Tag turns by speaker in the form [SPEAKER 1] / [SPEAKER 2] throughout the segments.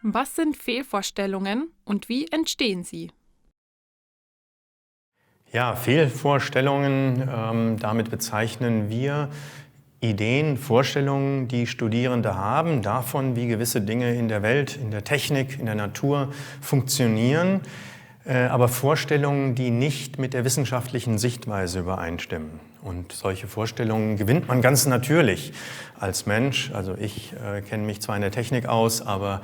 [SPEAKER 1] Was sind Fehlvorstellungen und wie entstehen sie?
[SPEAKER 2] Ja, Fehlvorstellungen, damit bezeichnen wir Ideen, Vorstellungen, die Studierende haben, davon, wie gewisse Dinge in der Welt, in der Technik, in der Natur funktionieren, aber Vorstellungen, die nicht mit der wissenschaftlichen Sichtweise übereinstimmen. Und solche Vorstellungen gewinnt man ganz natürlich als Mensch. Also ich kenne mich zwar in der Technik aus, aber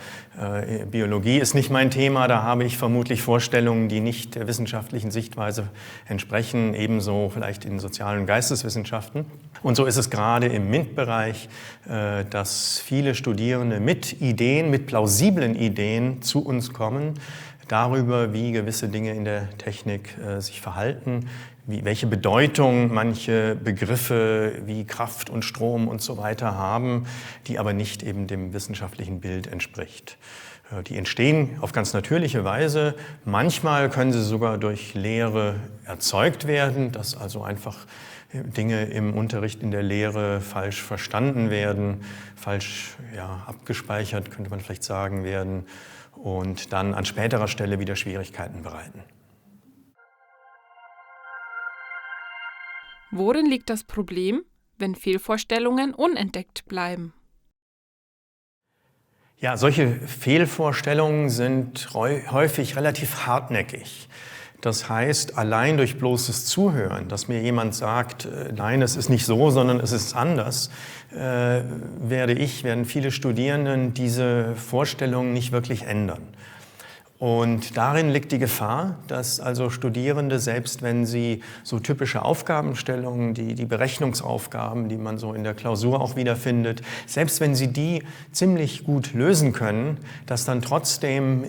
[SPEAKER 2] Biologie ist nicht mein Thema. Da habe ich vermutlich Vorstellungen, die nicht der wissenschaftlichen Sichtweise entsprechen, ebenso vielleicht in sozialen Geisteswissenschaften. Und so ist es gerade im MINT-Bereich, dass viele Studierende mit Ideen, mit plausiblen Ideen zu uns kommen, darüber, wie gewisse Dinge in der Technik sich verhalten, welche Bedeutung manche Begriffe wie Kraft und Strom und so weiter haben, die aber nicht eben dem wissenschaftlichen Bild entspricht. Die entstehen auf ganz natürliche Weise. Manchmal können sie sogar durch Lehre erzeugt werden, dass also einfach Dinge im Unterricht, in der Lehre falsch verstanden werden, falsch abgespeichert, könnte man vielleicht sagen, werden und dann an späterer Stelle wieder Schwierigkeiten bereiten.
[SPEAKER 1] Worin liegt das Problem, wenn Fehlvorstellungen unentdeckt bleiben?
[SPEAKER 2] Ja, solche Fehlvorstellungen sind häufig relativ hartnäckig. Das heißt, allein durch bloßes Zuhören, dass mir jemand sagt, nein, es ist nicht so, sondern es ist anders, werden viele Studierenden diese Vorstellungen nicht wirklich ändern. Und darin liegt die Gefahr, dass also Studierende, selbst wenn sie so typische Aufgabenstellungen, die Berechnungsaufgaben, die man so in der Klausur auch wiederfindet, selbst wenn sie die ziemlich gut lösen können, dass dann trotzdem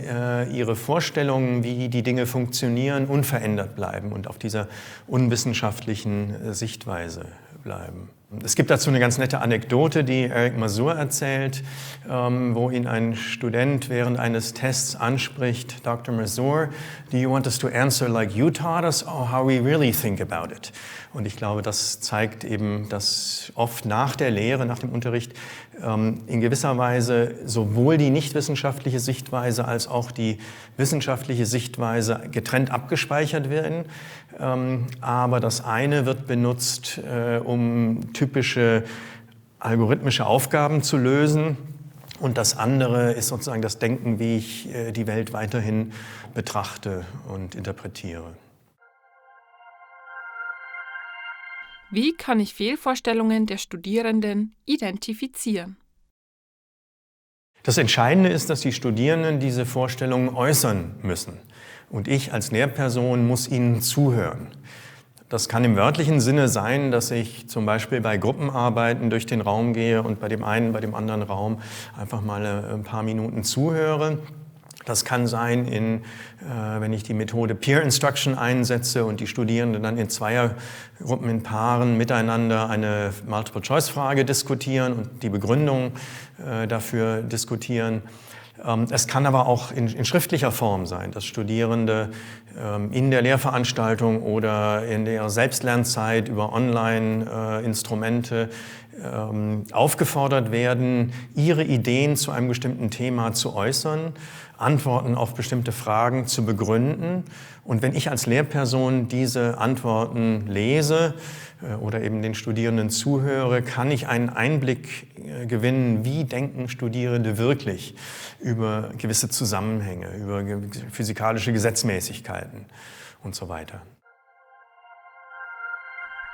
[SPEAKER 2] ihre Vorstellungen, wie die Dinge funktionieren, unverändert bleiben und auf dieser unwissenschaftlichen Sichtweise bleiben. Es gibt dazu eine ganz nette Anekdote, die Eric Mazur erzählt, wo ihn ein Student während eines Tests anspricht: Dr. Mazur, do you want us to answer like you taught us or how we really think about it? Und ich glaube, das zeigt eben, dass oft nach der Lehre, nach dem Unterricht in gewisser Weise sowohl die nicht-wissenschaftliche Sichtweise als auch die wissenschaftliche Sichtweise getrennt abgespeichert werden. Aber das eine wird benutzt, um typische algorithmische Aufgaben zu lösen. Und das andere ist sozusagen das Denken, wie ich die Welt weiterhin betrachte und interpretiere.
[SPEAKER 1] Wie kann ich Fehlvorstellungen der Studierenden identifizieren?
[SPEAKER 2] Das Entscheidende ist, dass die Studierenden diese Vorstellungen äußern müssen. Und ich als Lehrperson muss ihnen zuhören. Das kann im wörtlichen Sinne sein, dass ich zum Beispiel bei Gruppenarbeiten durch den Raum gehe und bei dem einen, bei dem anderen Raum einfach mal ein paar Minuten zuhöre. Das kann sein, wenn ich die Methode Peer Instruction einsetze und die Studierenden dann in Zweiergruppen, in Paaren miteinander eine Multiple-Choice-Frage diskutieren und die Begründung dafür diskutieren. Es kann aber auch in schriftlicher Form sein, dass Studierende in der Lehrveranstaltung oder in der Selbstlernzeit über Online-Instrumente aufgefordert werden, ihre Ideen zu einem bestimmten Thema zu äußern, Antworten auf bestimmte Fragen zu begründen. Und wenn ich als Lehrperson diese Antworten lese oder eben den Studierenden zuhöre, kann ich einen Einblick gewinnen, wie denken Studierende wirklich über gewisse Zusammenhänge, über physikalische Gesetzmäßigkeiten und so weiter.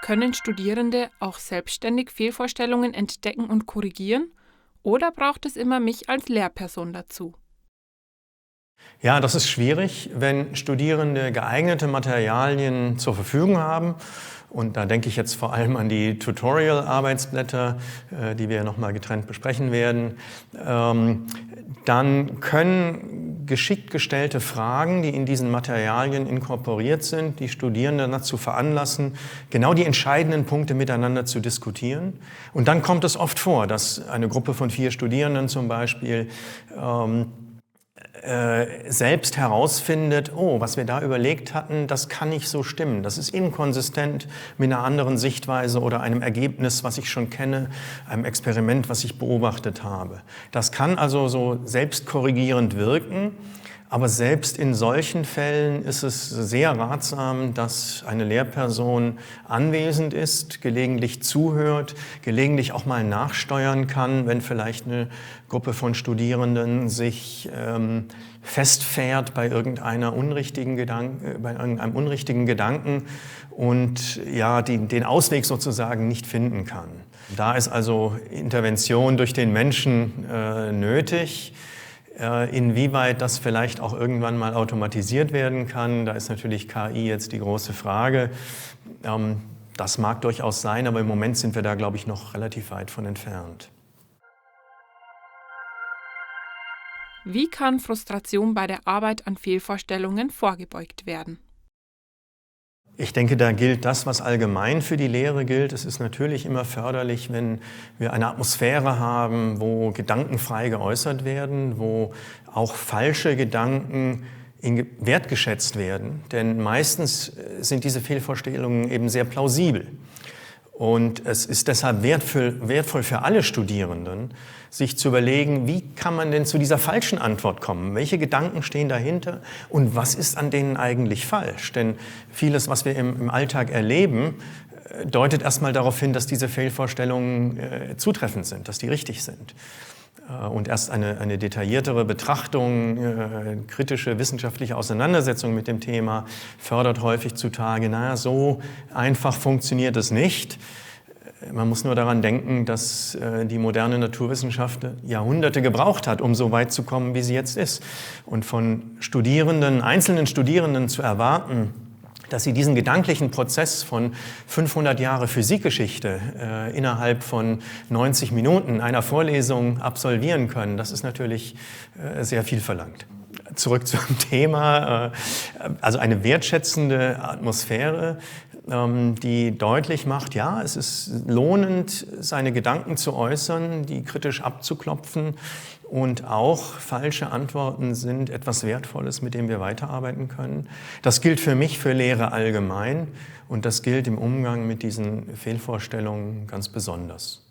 [SPEAKER 1] Können Studierende auch selbstständig Fehlvorstellungen entdecken und korrigieren? Oder braucht es immer mich als Lehrperson dazu?
[SPEAKER 2] Ja, das ist schwierig, wenn Studierende geeignete Materialien zur Verfügung haben. Und da denke ich jetzt vor allem an die Tutorial-Arbeitsblätter, die wir nochmal getrennt besprechen werden. Dann können geschickt gestellte Fragen, die in diesen Materialien inkorporiert sind, die Studierenden dazu veranlassen, genau die entscheidenden Punkte miteinander zu diskutieren. Und dann kommt es oft vor, dass eine Gruppe von 4 Studierenden zum Beispiel selbst herausfindet, oh, was wir da überlegt hatten, das kann nicht so stimmen. Das ist inkonsistent mit einer anderen Sichtweise oder einem Ergebnis, was ich schon kenne, einem Experiment, was ich beobachtet habe. Das kann also so selbstkorrigierend wirken. Aber selbst in solchen Fällen ist es sehr ratsam, dass eine Lehrperson anwesend ist, gelegentlich zuhört, gelegentlich auch mal nachsteuern kann, wenn vielleicht eine Gruppe von Studierenden sich festfährt bei irgendeinem unrichtigen Gedanken und ja, den Ausweg sozusagen nicht finden kann. Da ist also Intervention durch den Menschen nötig. Inwieweit das vielleicht auch irgendwann mal automatisiert werden kann, da ist natürlich KI jetzt die große Frage. Das mag durchaus sein, aber im Moment sind wir da, glaube ich, noch relativ weit von entfernt.
[SPEAKER 1] Wie kann Frustration bei der Arbeit an Fehlvorstellungen vorgebeugt werden?
[SPEAKER 2] Ich denke, da gilt das, was allgemein für die Lehre gilt. Es ist natürlich immer förderlich, wenn wir eine Atmosphäre haben, wo Gedanken frei geäußert werden, wo auch falsche Gedanken wertgeschätzt werden. Denn meistens sind diese Fehlvorstellungen eben sehr plausibel. Und es ist deshalb wertvoll für alle Studierenden, sich zu überlegen, wie kann man denn zu dieser falschen Antwort kommen? Welche Gedanken stehen dahinter und was ist an denen eigentlich falsch? Denn vieles, was wir im Alltag erleben, deutet erstmal darauf hin, dass diese Fehlvorstellungen zutreffend sind, dass die richtig sind. Und erst eine detailliertere Betrachtung, kritische wissenschaftliche Auseinandersetzung mit dem Thema fördert häufig zutage, naja, so einfach funktioniert es nicht. Man muss nur daran denken, dass die moderne Naturwissenschaft Jahrhunderte gebraucht hat, um so weit zu kommen, wie sie jetzt ist. Und von einzelnen Studierenden zu erwarten, dass sie diesen gedanklichen Prozess von 500 Jahre Physikgeschichte innerhalb von 90 Minuten einer Vorlesung absolvieren können, das ist natürlich sehr viel verlangt. Zurück zum Thema, also eine wertschätzende Atmosphäre, die deutlich macht, ja, es ist lohnend, seine Gedanken zu äußern, die kritisch abzuklopfen und auch falsche Antworten sind etwas Wertvolles, mit dem wir weiterarbeiten können. Das gilt für mich, für Lehre allgemein und das gilt im Umgang mit diesen Fehlvorstellungen ganz besonders.